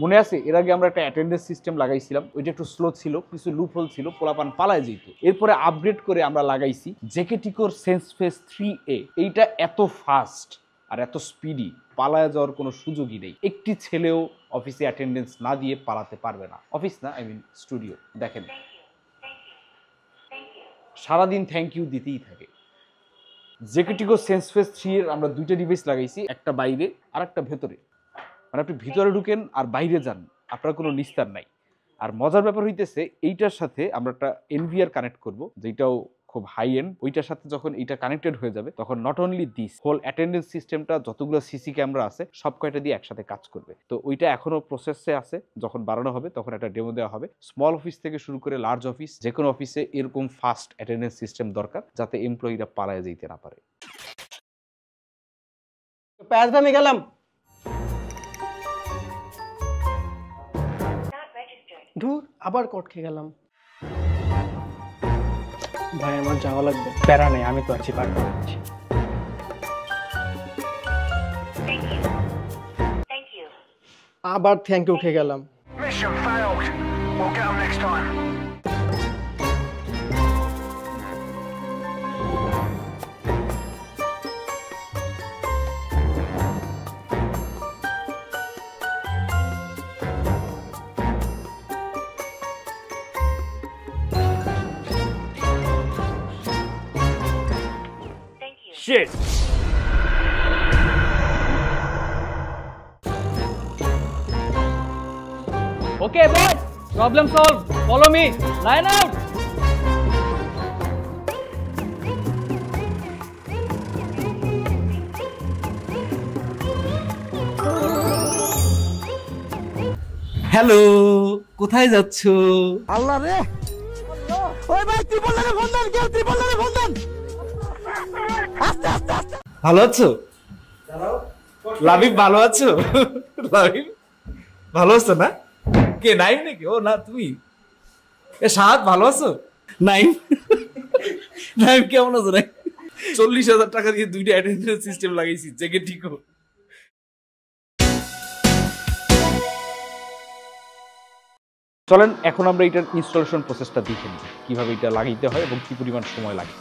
মনে আছে এর আগে আমরা একটা অ্যাটেন্ডেন্স সিস্টেম লাগাইছিলাম, ওইটা একটু স্লো ছিল, কিছু লুপ হোল ছিল, পোলাপান পালায় যেত। এরপরে আপগ্রেড করে আমরা লাগাইছি জেকেটিকোর সেন্সফেস 3A। এইটা এত ফাস্ট আর এত স্পিডি, পালায় যাওয়ার কোনো সুযোগই নেই। একটি ছেলেও অফিসে অ্যাটেন্ডেন্স না দিয়ে পালাতে পারবে না। অফিস না, আই মিন স্টুডিও। দেখেন সারাদিন থ্যাংক ইউ দিতেই থাকে। জেকেটিকো সেন্সফেস 3 এর আমরা দুইটা ডিভাইস লাগাইছি, একটা বাইরে আর একটা ভেতরে। মানে আপনি ভিতরে ঢুকেন আর বাইরে যান, আপনার কোনো নিস্তার নাই। আর মজার ব্যাপার হইতেছে এইটার সাথে আমরা একটা এনভিআর কানেক্ট করব, যেটাও খুব হাই এন্ড। ওইটার সাথে যখন এটা কানেক্টেড হয়ে যাবে তখন not only this whole attendance সিস্টেমটা, যতগুলো সিসি ক্যামেরা আছে সব কয়টা দিয়ে একসাথে কাজ করবে। তো ওইটা এখনো প্রসেসে আছে, যখন বাড়ানো হবে তখন একটা ডেমো দেওয়া হবে। স্মল অফিস থেকে শুরু করে লার্জ অফিস, যে কোনো অফিসে এরকম ফাস্ট অ্যাটেন্ডেন্স সিস্টেম দরকার, যাতে এমপ্লয়িরা পালায় যেতে না পারে। প্যাচ আমি গেলাম। ধুর, আবার কোড খেয়ে গেলাম। ভাই আমার যাওয়া লাগবে। প্যারা নেই, আমি তো আছি, পার করে দিচ্ছি। আবার থ্যাংক ইউ খেয়ে গেলাম। Mission failed. We'll get them next time. Shit! Okay, boys. Problem solved. Follow me. Line out. Hello, কোথায় যাচ্ছ? আল্লাহ রে, ওই ভাই ত্রিপলারে ফোন দেন, কেউ ত্রিপলারে ফোন দেন। আস্তে আস্তে আস্তে। ভালো আছো? লাবিব ভালো আছো? লাবিব ভালো আছো না? কে নাইম নাকি? ও না, তুমি এ সাহাদ ভালো আছো? নাইম নাইম কেমন আছো? নাইম 40,000 টাকা দিয়ে দুইটা অ্যাটেন্ডেন্স সিস্টেম লাগাইছি, জেগে ঠিকও। চলেন এখন আমরা এটার ইনস্টলেশন প্রসেসটা দেখে নিই, কিভাবে এটা লাগাইতে হয় এবং কি পরিমাণ সময় লাগে।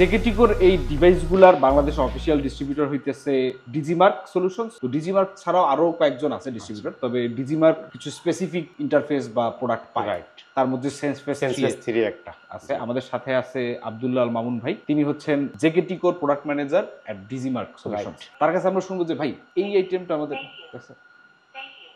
জেকেটিকোর এই ডিভাইসগুলার বাংলাদেশ অফিসিয়াল ডিস্ট্রিবিউটর হইতেছে ডিজিমার্ক সলিউশনস। তো ডিজিমার্ক ছাড়াও আরো কয়েকজন আছে ডিস্ট্রিবিউটর, তবে ডিজিমার্ক কিছু স্পেসিফিক ইন্টারফেস বা প্রোডাক্ট পায়, তার মধ্যে সেন্সফেস 3 একটা আছে। আমাদের সাথে আছে আব্দুল্লাহ আল মামুন ভাই, তিনি হচ্ছেন জেকেটিকোর প্রোডাক্ট ম্যানেজার এট ডিজিমার্ক সলিউশনস। তার কাছে আমরা শুনবো যে ভাই এই আইটেমটা আমাদের কাছে,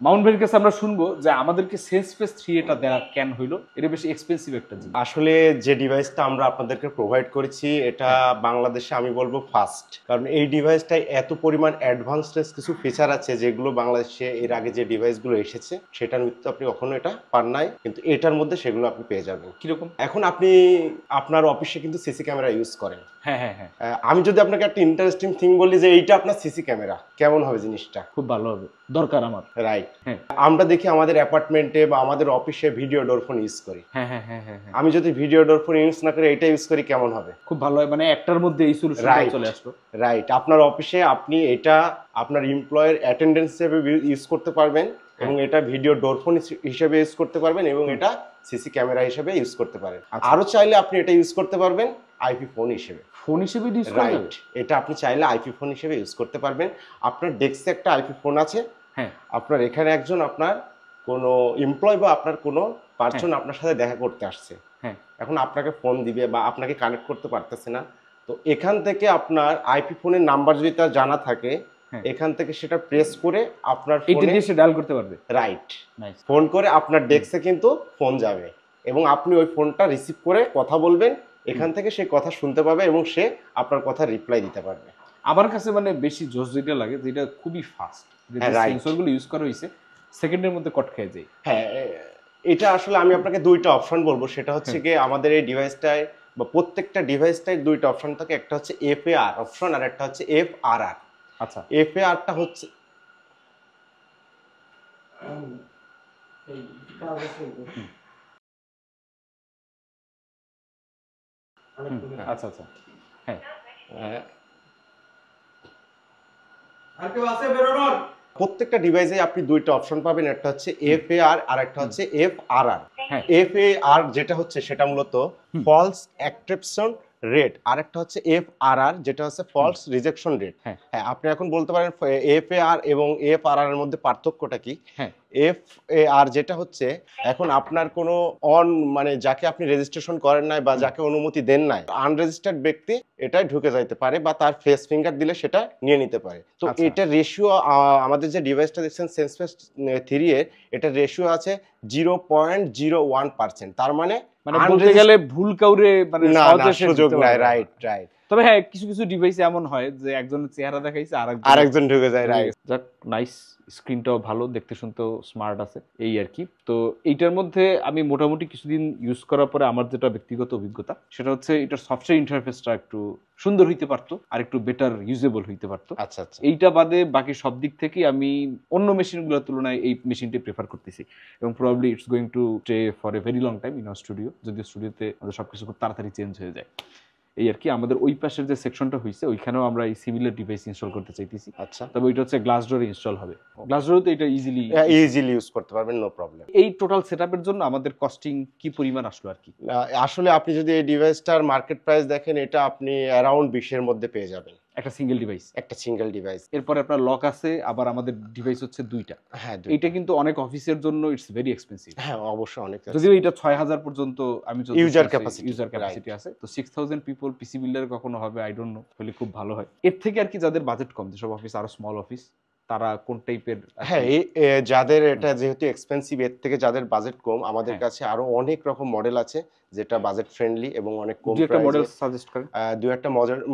মাউন্ট ভাইয়ের কাছে আমরা শুনবো যে আমাদেরকে সেন্সফেস 3 এটা দেওয়া কেন হইলো, এটা বেশি এক্সপেন্সিভ একটা জিনিস। আসলে যে ডিভাইসটা আমরা আপনাদেরকে প্রোভাইড করেছি এটা বাংলাদেশে আমি বলবো ফার্স্ট, কারণ এই ডিভাইসটায় এত পরিমাণ অ্যাডভান্সড কিছু ফিচার আছে যেগুলো বাংলাদেশে এর আগে যে ডিভাইসগুলো এসেছে সেটার মধ্যে আপনি কখনো এটা পান নাই, কিন্তু এটার মধ্যে সেগুলো আপনি পেয়ে যাবেন। কিরকম? এখন আপনি আপনার অফিসে কিন্তু সিসি ক্যামেরা ইউজ করেন। হ্যাঁ হ্যাঁ হ্যাঁ। আমি যদি আপনাকে একটা ইন্টারেস্টিং থিং বলি যে এইটা আপনার সিসি ক্যামেরা, কেমন হবে জিনিসটা? খুব ভালো হবে, দরকার আমার। রাইট। হ্যাঁ, আমরা দেখি আমাদের অ্যাপার্টমেন্টে বা আমাদের অফিসে ভিডিও ডোর ফোন ইউজ করি। হ্যাঁ হ্যাঁ হ্যাঁ হ্যাঁ। আমি যদি ভিডিও ডোর ফোন ইউজ না করে এটা ইউজ করি কেমন হবে? খুব ভালো হয়, মানে একটার মধ্যে এই সলিউশনটা চলে আসলো। রাইট। আপনার অফিসে আপনি এটা আপনার এমপ্লয়ের অ্যাটেন্ডেন্স হিসেবে ইউজ করতে পারবেন এবং এটা ভিডিও ডোর ফোন হিসেবে ইউজ করতে পারবেন এবং এটা সিসি ক্যামেরা হিসেবে ইউজ করতে পারেন। আরো চাইলে আপনি এটা ইউজ করতে পারবেন আইপি ফোন হিসেবে। ফোন হিসেবে ইউজ করতে পারবেন? রাইট, এটা আপনি চাইলে আইপি ফোন হিসেবে ইউজ করতে পারবেন। আপনার ডেস্কে একটা আইপি ফোন আছে, হ্যাঁ, আপনার এখানে একজন আপনার কোনো এমপ্লয় বা আপনার কোনো পার্সন আপনার সাথে দেখা করতে আসছে, হ্যাঁ, এখন আপনাকে ফোন দিবে বা আপনাকে কানেক্ট করতে পারতেছে না, তো এখান থেকে আপনার আইপি ফোনের নাম্বার যদি তার জানা থাকে এখান থেকে সেটা প্রেস করে আপনার ফোনে এসে ডায়াল করতে পারবে। রাইট, ফোন করে আপনার ডেস্কে কিন্তু ফোন যাবে এবং আপনি ওই ফোনটা রিসিভ করে কথা বলবেন, এখান থেকে সে কথা শুনতে পাবে এবং সে আপনার কথা রিপ্লাই দিতে পারবে। আমার কাছে মানে বেশি জোশ যেটা লাগে যেটা খুবই ফাস্ট, সেন্সরগুলো ইউজ করা হয়েছে সেকেন্ডের মধ্যে কট খেয়ে যায়। হ্যাঁ, এটা আসলে আমি আপনাকে দুইটা অপশন বলবো, সেটা হচ্ছে কি আমাদের এই ডিভাইসটায় বা প্রত্যেকটা ডিভাইসটাই দুইটা অপশন থাকে, একটা হচ্ছে FAR অপশন আর একটা হচ্ছে FRR। আচ্ছা FARটা হচ্ছে আচ্ছা আচ্ছা হ্যাঁ প্রত্যেকটা ডিভাইসে আপনি দুইটা অপশন পাবেন, একটা হচ্ছে FAR আর একটা হচ্ছে FRR। হ্যাঁ। FAR যেটা হচ্ছে সেটা মূলত ফলস অ্যাকসেপ্টন রেট, আর একটা হচ্ছে FRR যেটা হচ্ছে ফলস রিজেকশন রেট। হ্যাঁ। হ্যাঁ, আপনি এখন বলতে পারেন FAR এবং FRR এর মধ্যে পার্থক্যটা কি? হ্যাঁ। FAR যেটা হচ্ছে এখন আপনার কোনো মানে যাকে আপনি রেজিস্ট্রেশন করেন নাই বা যাকে অনুমতি দেন নাই, আনরেজিস্টার্ড ব্যক্তি এটাই ঢুকে যাইতে পারে বা তার ফেস ফিঙ্গার দিলে সেটা নিয়ে নিতে পারে। তো আচ্ছা। এটা রেশিও আমাদের যে ডিভাইসটা দেখছেন সেন্সফেস 3 এর, এটা রেশিও আছে 0.01%। তার মানে বলতে গেলে ভুল কাউরে মানে না সহজে সে সুযোগ ঢুকতে নাই। পারবে না। রাইট। তবে হ্যাঁ কিছু কিছু ডিভাইসে এমন হয় যে একজনের চেহারা দেখাইছে আরেকজন ঢুকে যায়। রাইট। যাক নাইস, স্ক্রিনটাও ভালো, দেখতে শুনতেও স্মার্ট আছে এই আর কি। তো এইটার মধ্যে আমি মোটামুটি কিছুদিন ইউজ করার পরে আমার যেটা ব্যক্তিগত অভিজ্ঞতা সেটা হচ্ছে এটার সফটওয়্যার ইন্টারফেসটা একটু সুন্দর হইতে পারতো আর একটু বেটার ইউজেবল হইতে পারতো। আচ্ছা। এইটা বাদে বাকি সব দিক থেকে আমি অন্য মেশিনগুলোর তুলনায় এই মেশিনটি প্রেফার করতেছি এবং probably it's going to stay for a very long time in our studio, যদিও স্টুডিওতে আমাদের সবকিছু খুব তাড়াতাড়ি চেঞ্জ হয়ে যায়। এই আর কি। আমাদের ওই পাশের যে সেকশনটা হয়েছে ওইখানেও আমরা এই সিমিলার ডিভাইস ইনস্টল করতে চাইতেছি। আচ্ছা। তবে ওইটা হচ্ছে গ্লাস ডোরে ইনস্টল হবে। গ্লাস ডোরে তো এটা ইজিলি ইউজ করতে পারবেন, নো প্রবলেম। এই টোটাল সেটআপের জন্য আমাদের কস্টিং কি পরিমাণ আসলো আর কি? আসলে আপনি যদি এই ডিভাইসটার মার্কেট প্রাইস দেখেন, এটা আপনি অ্যারাউন্ড 20 এর মধ্যে পেয়ে যাবেন একটা সিঙ্গেল ডিভাইস। একটা সিঙ্গেল ডিভাইস। এরপরে আপনার লক আছে, আবার আমাদের ডিভাইস হচ্ছে দুইটা। হ্যাঁ, এইটা কিন্তু অনেক অফিসের জন্য ইটস ভেরি এক্সপেন্সিভ। হ্যাঁ অবশ্যই অনেক। যদিও এটা 6000 পর্যন্ত আমি ইউজার ক্যাপাসিটি আছে। তো 6000 পিপল পিসি বিল্ডার কখনো হবে আই ডোন্ট নো, হলে খুব ভালো হয়। এর থেকে আর কি যাদের বাজেট কম, যেসব অফিস আরো স্মল অফিস, তারা কোন টাইপের? হ্যাঁ, যাদের এটা যেহেতু এক্সপেন্সিভ, এর থেকে যাদের বাজেট কম, আমাদের কাছে আরো অনেক রকম মডেল আছে যেটা বাজেট ফ্রেন্ডলি এবং অনেক কম প্রাইসে। একটা মডেল সাজেস্ট করেন। দুই একটা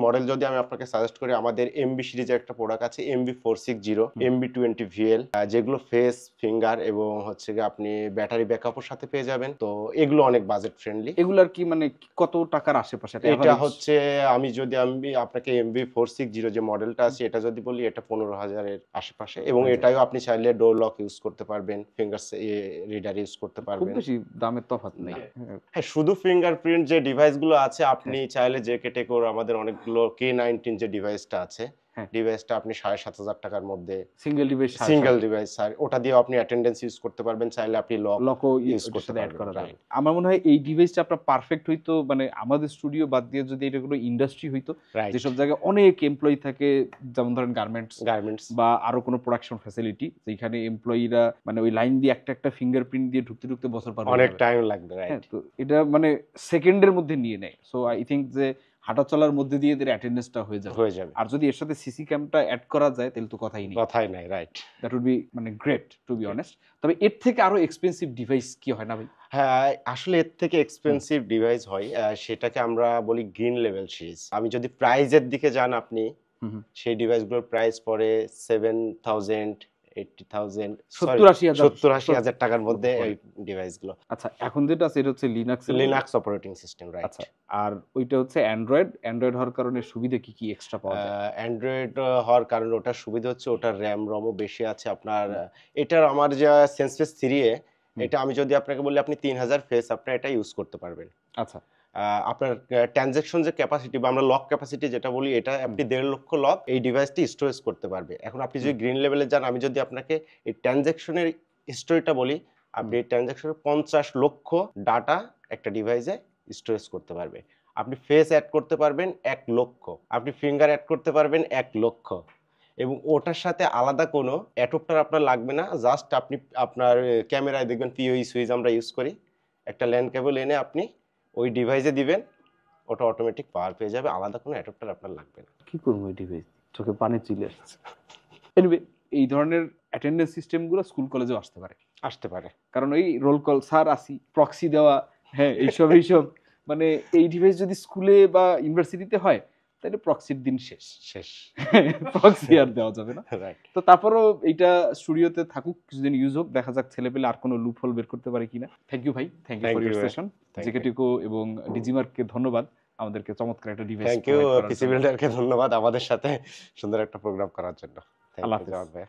মডেল যদি আমি আপনাকে সাজেস্ট করি, আমাদের MB সিরিজের একটা প্রোডাক্ট আছে MB460, MB20VL, যেগুলো ফেস ফিঙ্গার এবং হচ্ছে গিয়ে আপনি ব্যাটারি ব্যাকআপের সাথে পেয়ে যাবেন। তো এগুলো অনেক বাজেট ফ্রেন্ডলি। এগুলার কি মানে কত টাকার আশেপাশে? এটা হচ্ছে আমি আপনাকে MB460 যে মডেলটা আছে এটা যদি বলি, এটা 15,000 এর আশেপাশে, এবং এটাও আপনি চাইলে ডোর লক ইউজ করতে পারবেন, ফিঙ্গার রিডার ইউজ করতে খুব পারবেন। বেশি দামের তফাৎ নেই। হ্যাঁ, শুধু ফিঙ্গারপ্রিন্ট যে ডিভাইসগুলো আছে আপনি চাইলে যে ক্যাটেগরি আমাদের অনেকগুলো K19 যে ডিভাইসটা আছে, ডিভাইসটা আপনি 7,500 টাকার মধ্যে সিঙ্গেল ডিভাইস, স্যার, ওটা দিয়ে আপনি অ্যাটেন্ডেন্স ইউজ করতে পারবেন, চাইলে আপনি লকও ইউজ করতে অ্যাড করা পারবেন। যাবে। আমার মনে হয় এই ডিভাইসটা আপনার পারফেক্ট হইতো মানে আমাদের স্টুডিও বাদ দিয়ে যদি এটা কোনো ইন্ডাস্ট্রি হইতো, যেসব জায়গায় অনেক এমপ্লয়ি থাকে, যেমন ধরেন গার্মেন্টস বা আরো কোনো প্রোডাকশন ফ্যাসিলিটি, যেখানে এমপ্লয়িরা মানে ওই লাইন দিয়ে একটা ফিঙ্গারপ্রিন্ট দিয়ে ঢুকতে বছর পার অনেক টাইম লাগবে। তো এটা মানে সেকেন্ডের মধ্যে নিয়ে নেয়। সো আই থিঙ্ক যে হাঁটা চলার মধ্যে দিয়ে এদের অ্যাটেন্ডেন্সটা হয়ে যাবে। আর যদি এর সাথে সিসি ক্যামটা অ্যাড করা যায় তাহলে তো কথাই নাই। রাইট। দ্যাট উড বি মানে গ্রেট টু বি অনেস্ট। তবে এর থেকে আরো এক্সপেন্সিভ ডিভাইস কি হয় না ভাই? হ্যাঁ, আসলে এর থেকে এক্সপেন্সিভ ডিভাইস হয়, সেটাকে আমরা বলি গ্রিন লেভেল সিরিজ। আমি যদি প্রাইজের দিকে যান, আপনি সেই ডিভাইসগুলোর প্রাইস পড়ে 7,000, 80,000, 70,000 টাকার মধ্যে এই ডিভাইসগুলো। আচ্ছা, এখন যেটা আছে এটা হচ্ছে লিনাক্স অপারেটিং সিস্টেম, রাইট। আচ্ছা, আর ওইটা হচ্ছে অ্যান্ড্রয়েড হওয়ার কারণে সুবিধা কি কি এক্সট্রা পাওয়া যায়? অ্যান্ড্রয়েড হওয়ার কারণে ওটার সুবিধা হচ্ছে ওটার র্যাম রমও বেশি আছে আপনার। এটার আমার যা সেন্সফেস 3 এটা আমি যদি আপনাকে বলি, আপনি 3000 ফেস আপনি এটা ইউজ করতে পারবেন। আচ্ছা, আপনার ট্রানজ্যাকশন যে ক্যাপাসিটি বা আমরা লক ক্যাপাসিটি যেটা বলি, এটা আপনি 1.5 লক্ষ লক এই ডিভাইসটি স্টোরেজ করতে পারবে। এখন আপনি যদি গ্রিন লেভেলে যান, আমি যদি আপনাকে এই ট্রানজ্যাকশনের স্টোরিটা বলি, আপনি এই ট্রানজ্যাকশনের 50 লক্ষ ডাটা একটা ডিভাইসে স্টোরেজ করতে পারবে। আপনি ফেস অ্যাড করতে পারবেন 1 লক্ষ, আপনি ফিঙ্গার অ্যাড করতে পারবেন 1 লক্ষ, এবং ওটার সাথে আলাদা কোনো অ্যাডপ্টার আপনার লাগবে না। জাস্ট আপনি আপনার ক্যামেরায় দেখবেন পিওই সুইচ আমরা ইউজ করি, একটা ল্যান্ড কেবল এনে আপনি ওই ডিভাইসে দিবেন, ওটা অটোমেটিক পাওয়ার পেয়ে যাবে, আলাদা কোনো অ্যাডাপ্টার আপনার লাগবে না। কি করব এই ডিভাইস, চোখে পানি চলে আসছে। এনিওয়ে, এই ধরনের অ্যাটেন্ডেন্স সিস্টেমগুলো স্কুল কলেজেও আসতে পারে, কারণ এই রোল কল স্যার আসি, প্রক্সি দেওয়া, হ্যাঁ এইসব মানে এই ডিভাইস যদি স্কুলে বা ইউনিভার্সিটিতে হয় তাহলে প্রক্সির দিন শেষ। শেষ। প্রক্সি আর দেওয়া যাবে না। রাইট। তো তারপরও এইটা স্টুডিওতে থাকুক, কিছুদিন ইউজ হোক, দেখা যাক ছেলে পেলে আর কোনো লুপ হোল বের করতে পারে কিনা। থ্যাংক ইউ ভাই, thank you Thank for you your ভাই। সেশন। Thank জেকে you. টিকো এবং ডিজিমার্ককে ধন্যবাদ আমাদেরকে চমৎকার একটা ডিভাইস থ্যাংক ইউ পিসি বিল্ডারকে ধন্যবাদ আমাদের সাথে সুন্দর একটা প্রোগ্রাম করার জন্য। থ্যাংক আল্লাহ ইউ হাফেজ। ভাই।